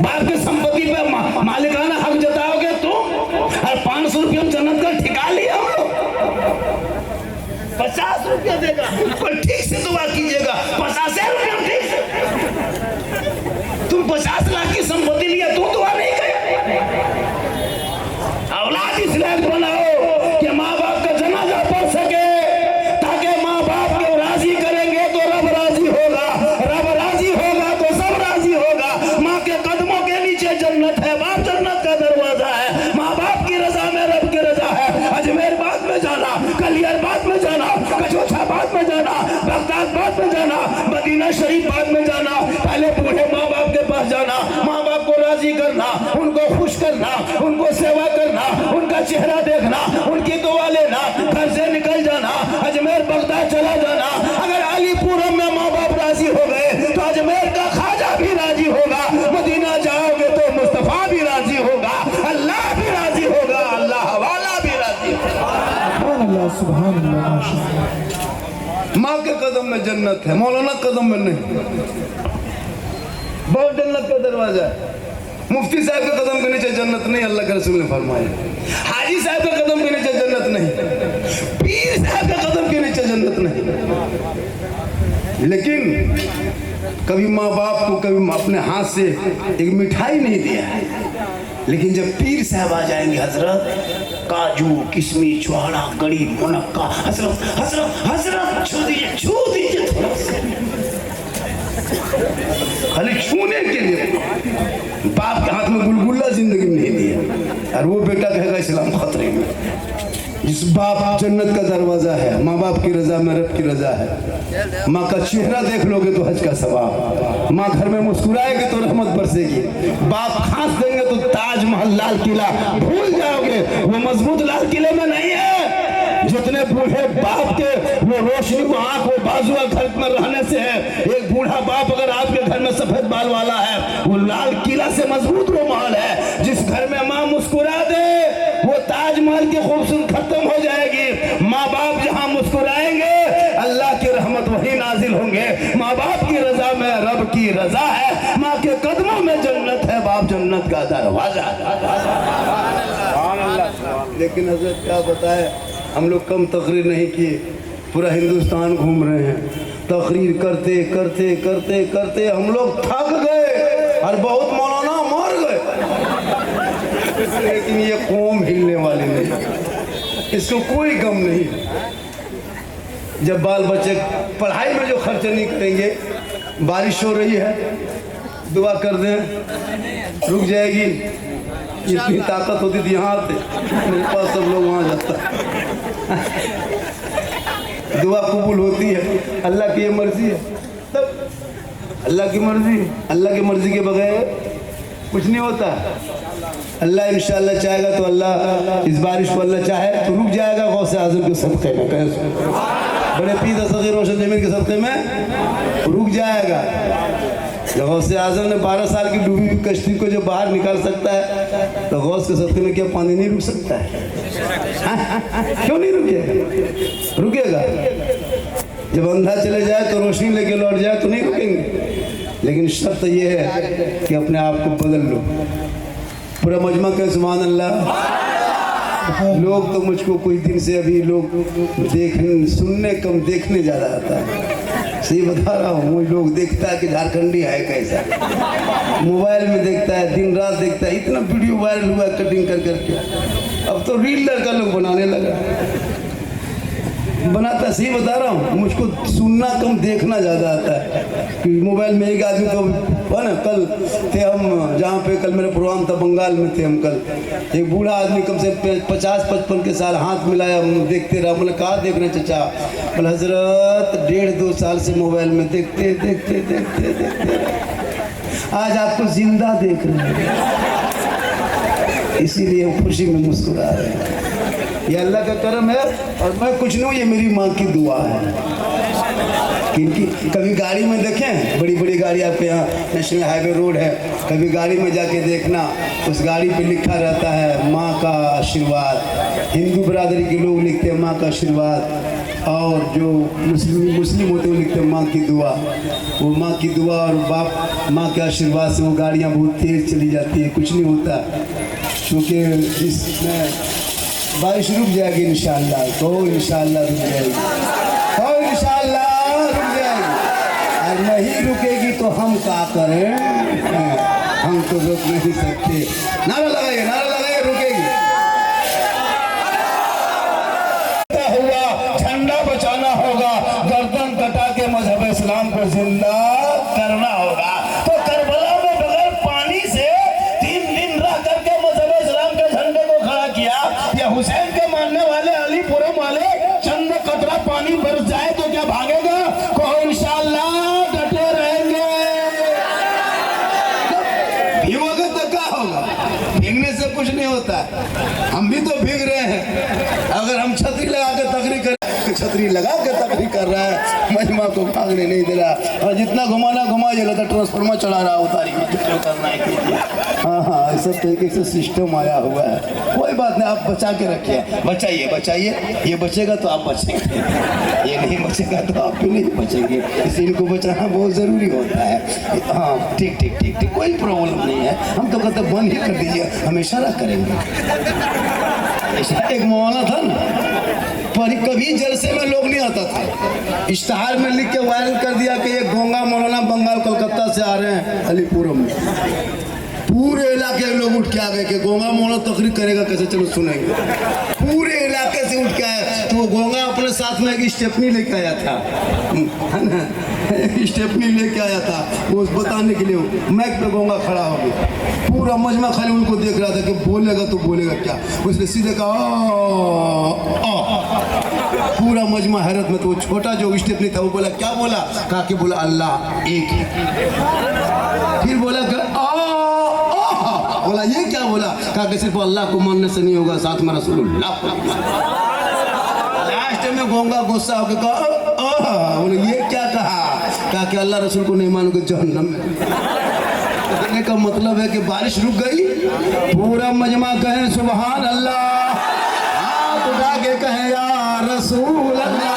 B: बाप की संपत्ति पे मालिकाना हक जताओगे तुम, और 500 रुपये हम जन्नत का ठिका लिया हम लोग। 50 रुपया देगा पर ठीक से दुआ कीजिएगा, 50 रुपया ठीक से। तुम 50 लाख की संपत्ति लिया तू दुआ नहीं करे। औलाद इस लायक बनाओ कि माँ बाप का जनाजा पढ़ सके, ताकि माँ बाप को राजी करेंगे तो रब राजी होगा, रब राजी होगा तो सब राजी होगा। माँ के कदमों के नीचे जन्नत है, बाप जन्नत का दरवाजा है। माँ बाप की रजा में रब की रजा है। अजमेरबाद में जाना, कलियारबाद में जाना, कचौछाबाद में जाना, बगदादबाद में जाना, मदीना शरीफ बाद में जाना। पहले बूढ़े माँ बाप के पास जाना, माँ बाप को राजी करना, उनको खुश करना, उनको सेवा करना, उनका चेहरा देखना, उनकी दुआ लेना, घर से निकल जाना, अजमेर बगदाद चला जाना। अगर अलीपुरम में माँ बाप राजी हो गए तो अजमेर का ख्वाजा भी राजी होगा। मदीना जाओगे तो मुस्तफा भी राजी होगा, अल्लाह भी राजी होगा, अल्लाह वाला भी राजी होगा।
A: सुभान अल्लाह, माशाअल्लाह।
B: माँ के कदम में जन्नत है, मौलाना कदम में नहीं। बहुत जन्नत का दरवाजा है। मुफ्ती साहब के कदम के नीचे जन्नत नहीं, अल्लाह के रसूल ने फरमाया। हाजी साहब के कदम के नीचे जन्नत नहीं, पीर साहब के कदम के नीचे जन्नत नहीं। लेकिन कभी माँ बाप को कभी अपने हाथ से एक मिठाई नहीं दिया है, लेकिन जब पीर साहब आ जाएंगे हजरत, काजू किशमिश छुआड़ा गड़ी मुनक्का, हजरत हजरत हजरत छू दीजिए थोड़ा सा, खाली छूने के लिए। बाप के हाथ में गुलगुल्ला जिंदगी में नहीं दिया, और वो बेटा कहेगा इस्लाम खतरे में। जिस बाप जन्नत का दरवाजा है, माँ बाप की रजा में रब की रजा है। माँ का चेहरा देख लोगे तो हज का सवाब, माँ घर में मुस्कुराएगी तो रहमत बरसेगी। बाप खांस देंगे तो ताजमहल लाल किला भूल जाओगे, वो मजबूत लाल किले में नहीं है। जितने बूढ़े बाप के वो रोशनी वो आंख वो बाजू घर में रहने से है। एक बूढ़ा बाप अगर आपके घर में सफेद बाल वाला है, वो लाल किला से मजबूत वो महल है। जिस घर में माँ मुस्कुरा दे वो ताजमहल की खूबसूरत खत्म हो जाएगी। माँ बाप जहाँ मुस्कुराएंगे अल्लाह की रहमत वही नाजिल होंगे। माँ बाप की रजा में रब की रजा है, माँ के कदमों में जन्नत है, बाप जन्नत का दरवाजा। लेकिन हजरत क्या बताए, हम लोग कम तकरीर नहीं किए, पूरा हिंदुस्तान घूम रहे हैं। तकरीर करते करते करते करते हम लोग थक गए और बहुत मौलाना मर गए। लेकिन ये कौम हिलने वाली नहीं, इसको कोई गम नहीं। जब बाल बच्चे पढ़ाई में जो खर्च नहीं करेंगे, बारिश हो रही है, दुआ कर दें रुक जाएगी। इतनी ताकत होती थी यहाँ आते, मेरे पास सब लोग वहाँ जाता। दुआ कबूल होती है, अल्लाह की ये मर्जी है। तब अल्लाह की मर्जी, अल्लाह की मर्जी के बगैर कुछ नहीं होता। अल्लाह इंशाअल्लाह चाहेगा तो अल्लाह इस बारिश को अल्लाह चाहे तो रुक जाएगा। गौसे आज़म के सदक़े में, बड़े पीर सग़ीर रोशन ज़मीन के सदक़े में रुक जाएगा। गौसे आज़म ने 12 साल की डूबी हुई कश्ती को जो बाहर निकाल सकता है, तो गौस के सदक़े में क्या पानी नहीं रुक सकता है? क्यों नहीं रुकेगा? रुकेगा। जब अंधा चले जाए तो रोशनी लेके लौट जाए तो नहीं रुकेंगे। लेकिन शर्त ये है कि अपने आप को बदल लो। पूरा मजमा कहे सुभान अल्लाह। लोग तो मुझको कुछ दिन से अभी लोग सुनने कम देखने ज़्यादा आता है। सही बता रहा हूँ, वो लोग देखता है कि झारखंडी है कैसा, मोबाइल में देखता है, दिन रात देखता है। इतना वीडियो वायरल हुआ कटिंग कर करके, अब तो रील लड़का लोग बनाने लगा, बनाता। सही बता रहा हूँ, मुझको सुनना कम देखना ज़्यादा आता है। कि मोबाइल में एक आदमी को ना, कल थे हम जहाँ पे, कल मेरा प्रोग्राम था बंगाल में थे हम। कल एक बूढ़ा आदमी कम से 50-55 के साल हाथ मिलाया, देखते रहा। बोले कहाँ देख रहे चचा? बोले हजरत 1.5-2 साल से मोबाइल में देखते देखते देखते देखते आज आपको जिंदा देख रहे हैं, इसीलिए हम खुशी में मुस्कुरा रहे हैं। ये अल्लाह का करम है और मैं कुछ नहीं हूँ, ये मेरी माँ की दुआ है। इनकी कभी गाड़ी में देखें, बड़ी बड़ी गाड़ी आपके यहाँ नेशनल हाईवे रोड है, कभी गाड़ी में जाके देखना, उस गाड़ी पे लिखा रहता है माँ का आशीर्वाद। हिंदू बरादरी के लोग लिखते हैं माँ का आशीर्वाद, और जो मुस्लिम होते हैं वो लिखते हैं माँ की दुआ। वो माँ की दुआ और बाप माँ के आशीर्वाद से वो गाड़ियाँ बहुत तेज़ चली जाती है, कुछ नहीं होता, क्योंकि इसमें बारिश रुक जाएगी इंशाअल्लाह, तो इंशाअल्लाह रुक जाएगी, तो इंशाअल्लाह रुक जाएगी, और नहीं रुकेगी तो हम क्या करें, हम तो रोक नहीं सकते। नारा लगाइए, नारा लगाइए, रुकेगी। हुआ झंडा बचाना होगा, गर्दन कटा के मजहब इस्लाम को जिंदा करना होगा। तो करबला में बगैर पानी से 3 दिन रह करके मजहब इस्लाम के झंडे को खड़ा किया। या हुसैन के मानने वाले, अलीपुरम वाले, चंद कतरा पानी बरस जाए तो क्या भागेगा? को इंशाअल्लाह डटे रहेंगे। भीगोगे तो क्या होगा? भीगने से कुछ नहीं होता, हम भी तो भीग रहे हैं। अगर हम छतरी लगा के तकरीर करें, छतरी लगा के तकरीर कर रहा है, मजमा को भागने नहीं दे रहा, और जितना घुमाना घुमाइए, लगा ट्रांसफार्मर चला रहा, उतारिए जो करना है कीजिए। हाँ, ऐसा तरीके से सिस्टम आया हुआ है। कोई बात नहीं, आप बचा के रखिए, बचाइए बचाइए, ये बचेगा तो आप बचेंगे, ये नहीं बचेगा तो आप भी नहीं बचेंगे, इसलिए इनको बचाना बहुत ज़रूरी होता है। हाँ, ठीक ठीक ठीक ठीक, कोई प्रॉब्लम नहीं है, हम तो कहते बंद ही कर दीजिए, हमेशा ना करेंगे। एक मौलाना था ना, पर कभी जलसे में लोग नहीं आता था, इश्तहार में लिख के वायरल कर दिया कि ये गोंगा मौलाना बंगाल कलकत्ता से आ रहे हैं अलीपुरम में। पूरे इलाके के लोग उठ के आ गए कि गोंगा मौलाना तकरीर करेगा कैसे, चलो सुनेंगे। पूरे इलाके से उठ के आए, तो वो गोंगा अपने साथ में एक स्टेपनी लेके आया था, है ना, स्टेपनी लेके आया था, वो बताने के लिए मैक पे गोंगा खड़ा हो गया। पूरा मजमा खाली उनको देख रहा था कि बोलेगा तो बोलेगा क्या। उसने सीधे कहा पूरा मजमा हैरत में। तो वो छोटा जो स्टेपनी था वो बोला, क्या बोला? कहा कि बोला अल्लाह एक है। फिर बोला बोला ये क्या बोला? कहा कि सिर्फ अल्लाह को मानने से नहीं होगा, साथ में रसूलुल्लाह। लास्ट में गोंगा गुस्सा होकर कहा बोले ये क्या कहा? कहा कि अल्लाह रसूल को नहीं मानोगे जहन्नम में। कहने का मतलब है कि बारिश रुक गई, पूरा मजमा कहे सुभान अल्लाह, हाथ उठा के कहे या रसूल अल्लाह।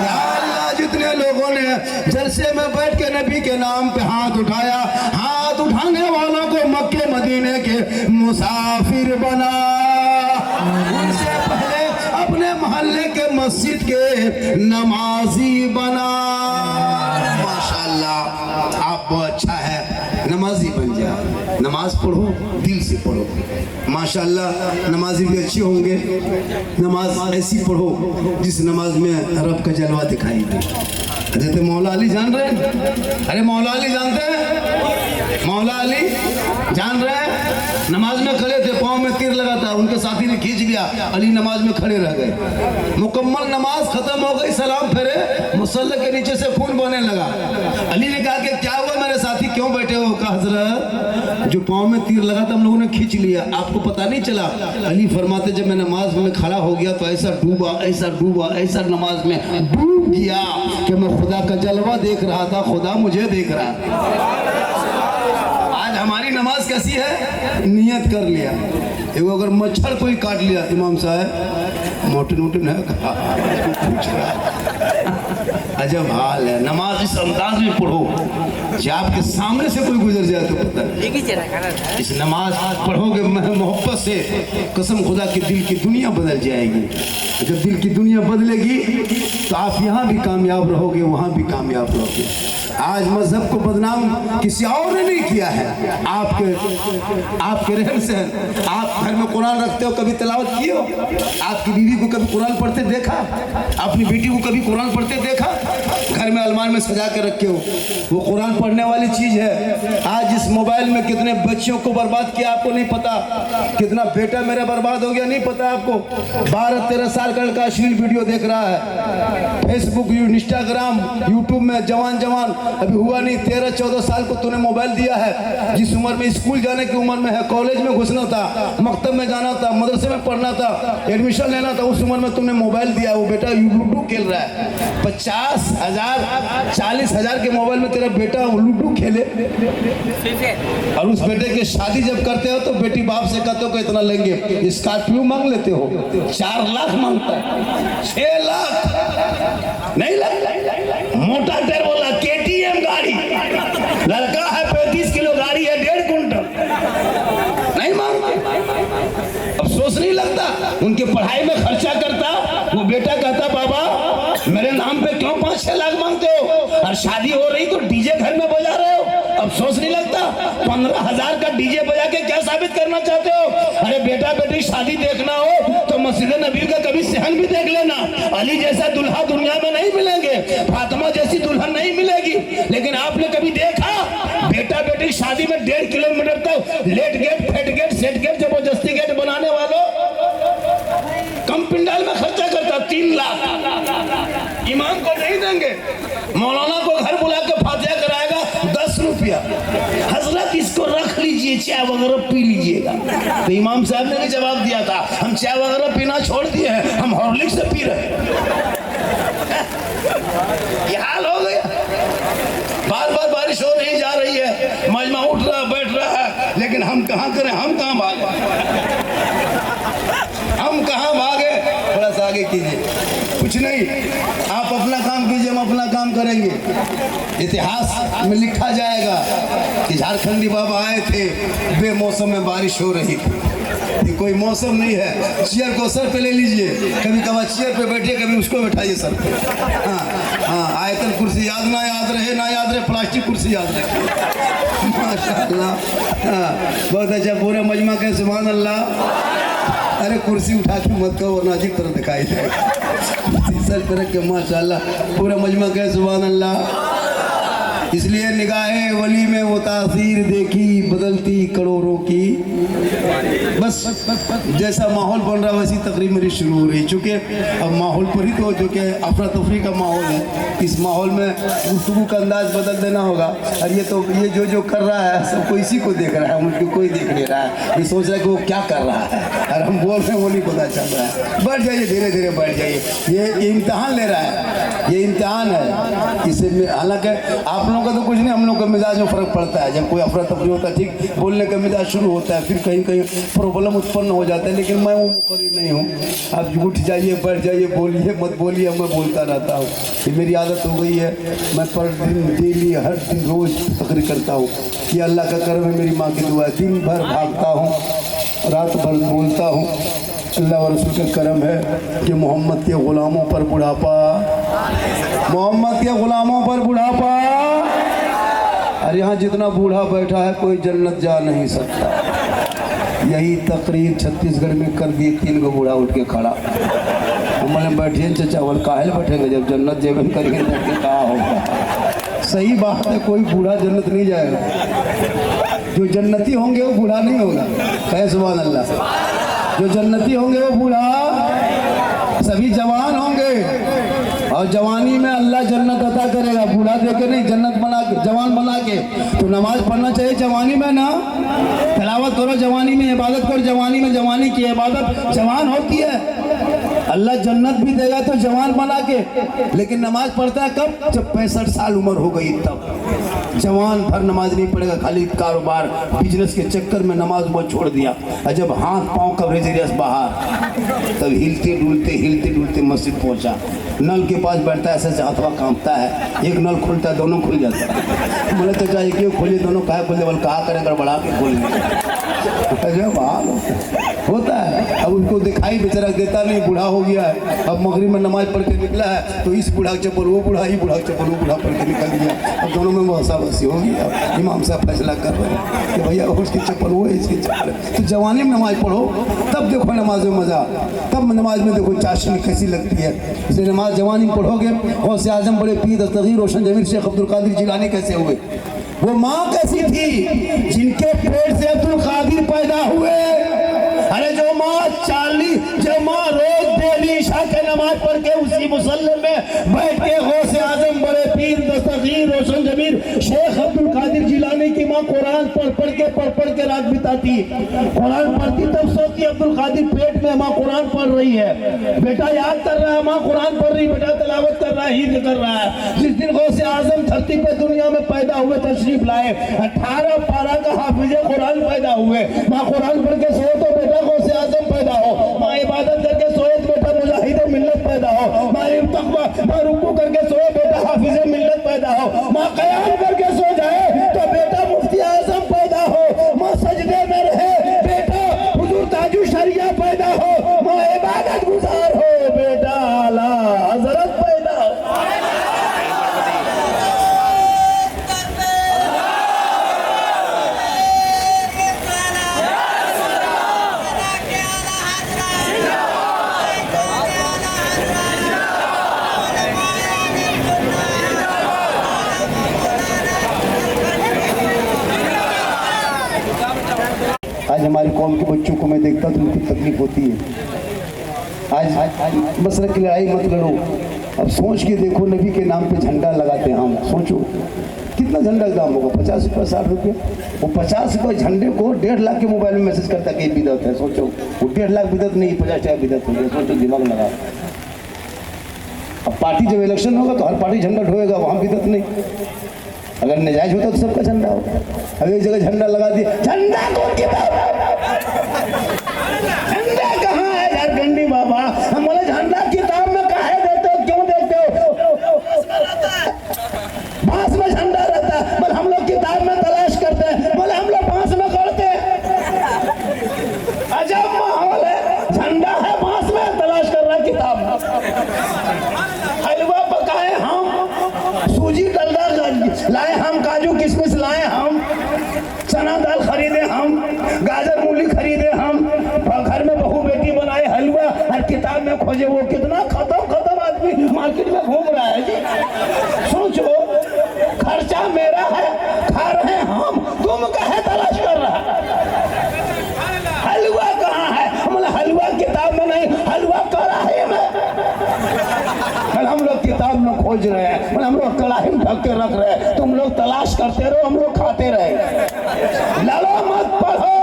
B: या अल्लाह, जितने लोगों ने जलसे में बैठ के नबी के नाम पे हाथ उठाया, हाथ उठाने वालों को मक्के मदीने के मुसाफिर बना, उनसे पहले अपने मोहल्ले के मस्जिद के नमाजी बना। माशाअल्लाह, आप बहुत अच्छा है, नमाजी बन जाए, नमाज पढ़ो, दिल से पढ़ो। माशाअल्लाह, नमाजी भी अच्छे होंगे। नमाज ऐसी पढ़ो जिस नमाज में रब का जलवा दिखाई दे। जैसे मौला अली जान रहे हैं? अरे मौला अली जानते हैं? मौला अली जान रहे हैं? नमाज में खड़े थे, पाँव में तीर लगा था, उनके साथी ने खींच लिया, अली नमाज में खड़े रह गए। मुकम्मल नमाज खत्म हो गई, सलाम फेरे, मुसल्ले के नीचे से खून बहने लगा। अली ने कहा कि क्या हुआ मेरे साथी, क्यों बैठे हो? कहा हजरत, जो पाँव में तीर लगा था हम लोगों ने खींच लिया, आपको पता नहीं चला? अली फरमाते, जब मैं नमाज में खड़ा हो गया तो ऐसा डूबा, ऐसा डूबा, ऐसा नमाज में डूब गया कि मैं खुदा का जलवा देख रहा था, खुदा मुझे देख रहा था। आज हमारी नमाज कैसी है? नियत कर लिया, एगो अगर मच्छर कोई काट लिया, इमाम साहब मोटे मोटे न पूछ रहा, अजब हाल है। नमाज इस अंदाज में पढ़ो कि आपके सामने से कोई गुजर जाए तो पता नहीं। इस नमाज पढ़ोगे मोहब्बत से, कसम खुदा की दिल की दुनिया बदल जाएगी। जब दिल की दुनिया बदलेगी तो आप यहाँ भी कामयाब रहोगे, वहाँ भी कामयाब रहोगे। आज मजहब को बदनाम किसी और ने नहीं किया है, आपके रहन से। आप घर में कुरान रखते हो, कभी तिलावत किए हो? आपकी बीवी को कभी कुरान पढ़ते देखा? अपनी बेटी को कभी कुरान पढ़ते देखा? घर में अलमारी में सजा के रखे हो, वो कुरान पढ़ने वाली चीज है। आज इस मोबाइल में कितने बच्चियों को बर्बाद किया आपको नहीं पता, कितना बेटा मेरा बर्बाद हो गया नहीं पता आपको। 12-13 साल का अश्लील वीडियो देख रहा है, फेसबुक, इंस्टाग्राम, यूट्यूब में जवान अभी हुआ नहीं, 13-14 साल को तूने मोबाइल दिया है। जिस उम्र में स्कूल जाने की उम्र में है, कॉलेज में घुसना था, मकतब में जाना था, मदरसे में पढ़ना था, एडमिशन लेना था, उस उम्र में तुमने मोबाइल दिया। वो बेटा लूडो खेल रहा है, 50,000 40,000 के मोबाइल में तेरा बेटा लूडो खेले। और उस बेटे की शादी जब करते हो तो बेटी बाप से कहते हो कि इतना लेंगे, स्कॉर्पियो मांग लेते हो, 4 लाख मांगता है, 6 लाख नहीं लग, मोटा टायर वाला KTM गाड़ी, लड़का है 35 किलो, गाड़ी है 1.5 कुंटल, नहीं मांगता। अफसोस नहीं लगता? उनके पढ़ाई में खर्चा करता, वो बेटा कहता बाबा मेरे नाम पे क्यों 5-6 लाख मांगते हो, और शादी हो रही तो डीजे घर में बजा रहे हो, अफसोस नहीं लगता? 15,000 का डीजे बजा के क्या साबित करना चाहते हो? अरे बेटा बेटी शादी देखना हो तो मस्जिद नबी का कभी सहन भी देख लेना। अली जैसा दुल्हा दुनिया में नहीं मिलेंगे, फातिमा जैसी दुल्हन नहीं मिलेगी, लेकिन आपने कभी देखा बेटा बेटी शादी में 1.5 किलोमीटर तक लेट गेट, फेट गेट, सेट गेट, जबरदस्ती गेट बनाने वालों कम पिंडाल में खर्चा करता 3 लाख, इमाम को नहीं देंगे, मौलाना को घर बुला के फातिहा कराएगा 10 रुपया, हजरत इसको रख लीजिए, चाय वगैरह पी लीजिएगा। तो इमाम साहब ने भी जवाब दिया था, हम चाय वगैरह पीना छोड़ दिए हैं, हम हॉर्लिक्स से पी रहे हैं। ये हाल हो गया। बार बार बारिश हो नहीं जा रही है, मजमा उठ रहा बैठ रहा है, लेकिन हम कहाँ करें, हम कहाँ भागे, हम कहाँ भागे? थोड़ा सा आगे कीजिए, कुछ नहीं, आप अपना काम कीजिए, हम अपना काम करेंगे। इतिहास में लिखा जाएगा कि झारखंडी बाबा आए थे, बेमौसम में बारिश हो रही थी। ये कोई मौसम नहीं है। चेयर को सर पे ले लीजिए, कभी कभार चेयर पे बैठिए, कभी उसको बैठाइए सर पे। हाँ, आयतन कुर्सी याद ना याद रहे, ना याद रहे, प्लास्टिक कुर्सी याद रहे। माशाअल्लाह, हाँ, बहुत अच्छा। पूरे मजमा के सुभान अल्लाह। अरे कुर्सी उठा के मत कहो वरना अजीब तरह दिखाई देगा। सर पे रख के माशाअल्लाह, पूरा मजमा के सुभान अल्लाह। इसलिए निगाहे वली में वो तासीर देखी बदलती करोड़ों की। बस जैसा माहौल बन रहा वैसी तकरीर मेरी शुरू हो रही, चूँकि अब माहौल पर ही तो, जो कि अफरा तफरी का माहौल है, इस माहौल में गुफ्तगू का अंदाज बदल देना होगा। और ये जो कर रहा है सबको इसी को देख रहा है, मुझको कोई देख नहीं रहा है, ये सोच रहा है कि वो क्या कर रहा है, और हम बोल रहे हैं वो नहीं पता चल रहा है। बढ़ जाइए, धीरे धीरे बढ़ जाइए, ये इम्तहान ले रहा है, ये इम्तहान है। इसे हालांकि आप लोगों का तो कुछ नहीं, हम लोग का मिजाज में फ़र्क पड़ता है। जब कोई अफरा तफरी होता है, ठीक बोलने का मिजाज शुरू होता है, फिर कहीं कहीं प्रॉब्लम उत्पन्न हो जाता है, लेकिन मैं वो मुकर्री नहीं हूँ। आप उठ जाइए, बैठ जाइए, बोलिए मत बोलिए, मैं बोलता रहता हूँ, ये मेरी आदत हो गई है। मैं पर दिन डेली हर दिन रोज़ तकरीर करता हूँ। ये अल्लाह का करम है, मेरी माँ की दुआ है। दिन भर भागता हूँ, रात भर बोलता हूँ। अल्लाह और रसूल का करम है कि मोहम्मद के ग़ुलामों पर बुढ़ापा, मोहम्मद के ग़ुलामों पर बुढ़ापा। और यहाँ जितना बूढ़ा बैठा है कोई जन्नत जा नहीं सकता। यही तकरीर छत्तीसगढ़ में कर दिए, 3 गो बूढ़ा उठ के खड़ा। मैंने बैठिए चचा, बोल काहे बैठेंगे, जब जन्नत जेबन करेंगे तो कहा होगा। सही बात है, कोई बूढ़ा जन्नत नहीं जाएगा, जो जन्नती होंगे वो बूढ़ा नहीं होगा। कहे सुभान अल्लाह। जो जन्नती होंगे वो बूढ़ा, सभी जवान होंगे, और जवानी में अल्लाह जन्नत अता करेगा, बूढ़ा देके नहीं, जन्नत बना के, जवान बना के। तो नमाज पढ़ना चाहिए जवानी में ना, तिलावत करो जवानी में, इबादत करो जवानी में, जवानी की इबादत जवान होती है। अल्लाह जन्नत भी देगा तो जवान बना के, लेकिन नमाज पढ़ता है कब? जब 65 साल उम्र हो गई तब। जवान भर नमाज नहीं पड़ेगा, खाली कारोबार बिजनेस के चक्कर में नमाज वो छोड़ दिया। और जब हाथ पाँव कवरेज रियास बाहर, तब हिलते डुलते मस्जिद पहुंचा, नल के पास बैठता है, ऐसे हाथवा कांपता है, एक नल खुलता है, दोनों खुल जाता है। बोले तो चाहिए क्यों खोले, दोनों कहा खोले, बोल कहा करें गड़बड़ा के खोल होता है। अब उनको दिखाई बेचारा देता नहीं, बूढ़ा हो गया है, अब मगरिब में नमाज पढ़ के निकला है, तो इस बूढ़ा चप्पल वो बूढ़ा, ही बूढ़ा चप्पल वो बूढ़ा पढ़ के निकल गया। अब दोनों में बहसा-बहसी हो गई। अब इमाम साहब फैसला कर रहे हैं कि भैया उसकी चप्पल वो है, इसकी चप्पल है। तो जवानी में नमाज पढ़ो, तब देखो नमाज में मज़ा, तब नमाज में देखो चाशनी कैसी लगती है। इसलिए नमाज जवानी में पढ़ोगे। गौसे आज़म बड़े पीर दस्तगीर रोशन जमीर शेख अब्दुल कादिर जिलानी कैसे हुए? वो माँ कैसी थी जिनके पेट से अब्दुल कादिर पैदा हुए? अरे जो माँ रोज डेली ईशा के नमाज पढ़ के उसी मुसल्ले में बैठ के गौसे आजम बड़े पीर दस्तगीर रोशन जमीर शेख अब्दुल कादिर जिलानी की माँ कुरान पढ़ के रात बिताती। कुरान पढ़ती तब सोती अब्दुल कादिर पेट में माँ कुरान पढ़ रही है, बेटा याद कर रहा है, माँ कुरान पढ़ रही, बेटा तिलावत कर रहा है, हिफ्ज़ कर रहा है। जिस दिन गौसे आजम धरती पे दुनिया में पैदा हुए, तशरीफ लाए, 18 पारा का हाफिज कुरान पैदा हुए। माँ कुरान पढ़ के सोए तो बेटा गौसे आजम पैदा हो, माँ इबादत करके सोए तो बेटा मुजाहिद मिल्लत पैदा हो, माँ रुकू करके सोए बेटा हाफिज मिल्लत पैदा हो, माँ कयाम करके सो जाए तो बेटा मुफ्ती आजम पैदा हो, माँ सजदे में रहे बेटा हुजूर ताजु शरिया पैदा हो, माँ इबादत गुजार हो बेटा आला हजरत पैदा हो। आज हमारी कौम के बच्चों को मैं देखता तो मुझे तकलीफ होती है। आज मसले की लड़ाई मत लड़ो, अब सोच के देखो नबी के नाम पे झंडा लगाते हैं हम, सोचो कितना झंडा का दाम होगा, 50 रुपये 60 रुपये। वो 50 रुपये झंडे को 1.5 लाख के मोबाइल में मैसेज करता कि बिदअत है। सोचो वो 1.5 लाख बिदअत नहीं, 50 टाका बिदअत हो गया। सोचो दिमाग लगा। अब पार्टी जब इलेक्शन होगा तो हर पार्टी झंडा ढोएगा, वहाँ बिदअत नहीं। अगर नजायज होता तो सबका झंडा होगा। अब एक जगह झंडा लगा दिया, झंडा कौन झंडा कहाँ है झारखंडी बाबा? हम बोले झंडा किताब में काहे देते हो, क्यों देते हो? बांस में झंडा रहता है, बोले हम लोग किताब में तलाश करते हैं, बोले हम लोग बांस में करते हैं। अजब माहौल है, झंडा है बांस में, तलाश कर रहा है किताब में। हलवा पकाए हम, सूजी डलडा लाए हम, काजू किशमिश लाए हम, चना दाल खरीदे हम, गाजर मूली खरीदे हम, घर में बहू बेटी बनाए हलवा, हर किताब में खोजे। वो कितना खत्म आदमी मार्केट में घूम रहा है जी। सोचो खर्चा मेरा है, खा रहे हम, तुम कहे तलाश कर रहा है? हलवा कहाँ है? हलवा किताब में नहीं, हलवा कढ़ाई में। हम लोग किताब में खोज रहे हैं, हम लोग कढ़ाई में ढक के रख रहे हैं, तुम लोग तलाश करते रहो, हम लोग खाते रहे। लड़ो मत, पढ़ो।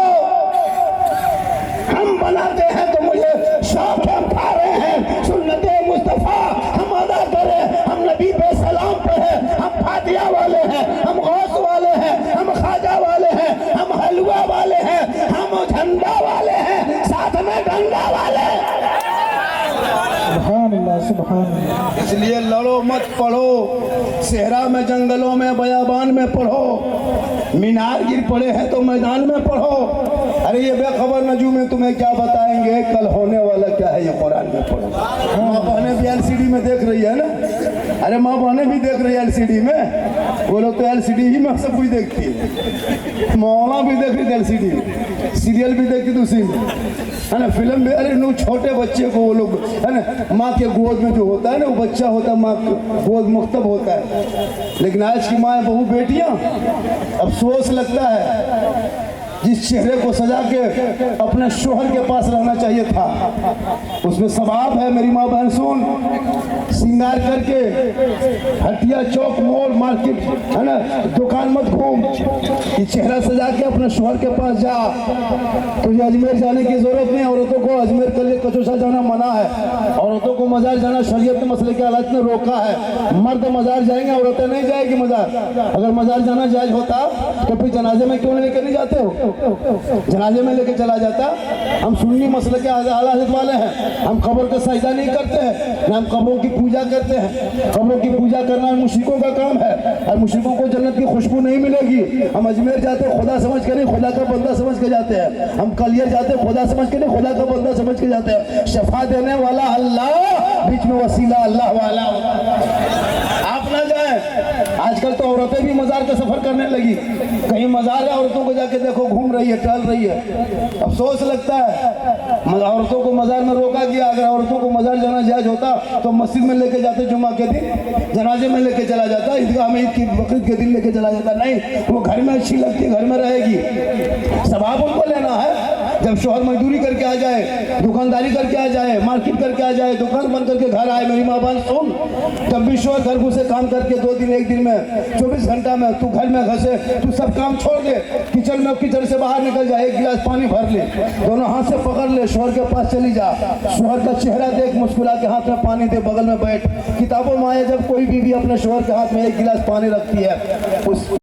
B: हम बनाते हैं तो मुझे शौक है, हम खा रहे हैं। सुन्नते मुस्तफा हम अदा करें, हम नबी पे सलाम पढ़े, हम फातिहा वाले हैं, हम गौस वाले हैं, हम खाजा वाले हैं, हम हलवा वाले हैं, हम झंडा वाले हैं, साथ में डंडा वाले हैं। इसलिए लड़ो मत, पढ़ो। सेहरा में, जंगलों में, बयाबान में पढ़ो। मीनार गिर पड़े हैं तो मैदान में पढ़ो। अरे ये बेखबर नजू में तुम्हें क्या बताएंगे, कल होने वाला क्या है ये कुरान में पढ़ो। माँ बहनें भी LCD में देख रही है ना, अरे माँ बहनें भी देख रही है LCD में। वो लोग तो LCD ही में सब कुछ देखती है। मौला भी देख रही थी LCD में, सीरियल भी देखती थी उसी में, है ना, फिल्म भी। अरे नो छोटे बच्चे को वो लोग, है ना, माँ के गोद में जो होता है ना, वो बच्चा होता है, माँ गोद मुख्तब होता है। लेकिन आज की माँ बहू बेटियाँ, अफसोस लगता है जिस चेहरे को सजा के अपने शोहर के पास रहना चाहिए था, उसमें सवाब है। मेरी माँ बहन सुन, श्रृंगार करके हटिया चौक मोड़ मार्केट, है ना, दुकान मत घूम, ये चेहरा सजा के अपने शोहर के पास जा। तुझे अजमेर जाने की जरूरत नहीं। औरतों को अजमेर के लिए कचौसा जाना मना है, औरतों को मजार जाना शरीयत के मसले के हालात ने रोका है। मर्द मजार जाएंगे, औरतें नहीं जाएगी मजार। अगर मजार जाना जायज होता तो फिर जनाजे में क्यों लेकर नहीं जाते हो? जनाजे में लेके चला जाता। हम सुन्नी मसले के हालात वाले हैं, हम कब्र का सजदा नहीं करते हैं, ना हम कब्रों की पूजा करते हैं। कब्रों की पूजा करना मुश्रिकों का काम है, और मुश्रिकों को जन्नत की खुशबू नहीं मिलेगी। हम अजमेर जाते खुदा समझ के नहीं, खुदा का बंदा समझ के जाते हैं। हम कलियर जाते खुदा समझ के नहीं, खुदा का बंदा समझ के जाते हैं। शफा देने वाला अल्लाह, बीच में वसीला अल्लाह वाला। आप ना जाए। आजकल तो औरतें भी मजार का सफर करने लगी। कहीं मजार है, औरतों को जाके देखो, घूम रही है, टहल रही है। अफसोस लगता है औरतों को मजार में रोका गया। अगर औरतों को मजार जाना जायज होता तो मस्जिद में लेके जाते, जुम्मा के दिन जनाजे में लेके चला जाता, ईदगाह में ईद की बकरीद के दिन लेके चला जाता। नहीं, वो घर में अच्छी लगती है, घर में रहेगी, सवाब उनको लेना है।
D: जब शोहर मजदूरी करके आ जाए, दुकानदारी करके आ जाए, मार्केट करके आ जाए, दुकान बंद करके घर आए, मेरी माँ बात सुन, तब भी शोहर घर घुसे काम करके 2 दिन 1 दिन में 24 घंटा में तू घर में घसे, तू सब काम छोड़ दे, किचन से बाहर निकल जा, 1 गिलास पानी भर ले, दोनों हाथ से पकड़ ले, शोहर के पास चली जा, शोहर का चेहरा देख, मुस्कुरा के हाथ में पानी दे, बगल में बैठ। किताबों में आया जब कोई बीवी अपने शोहर के हाथ में 1 गिलास पानी रखती है, उस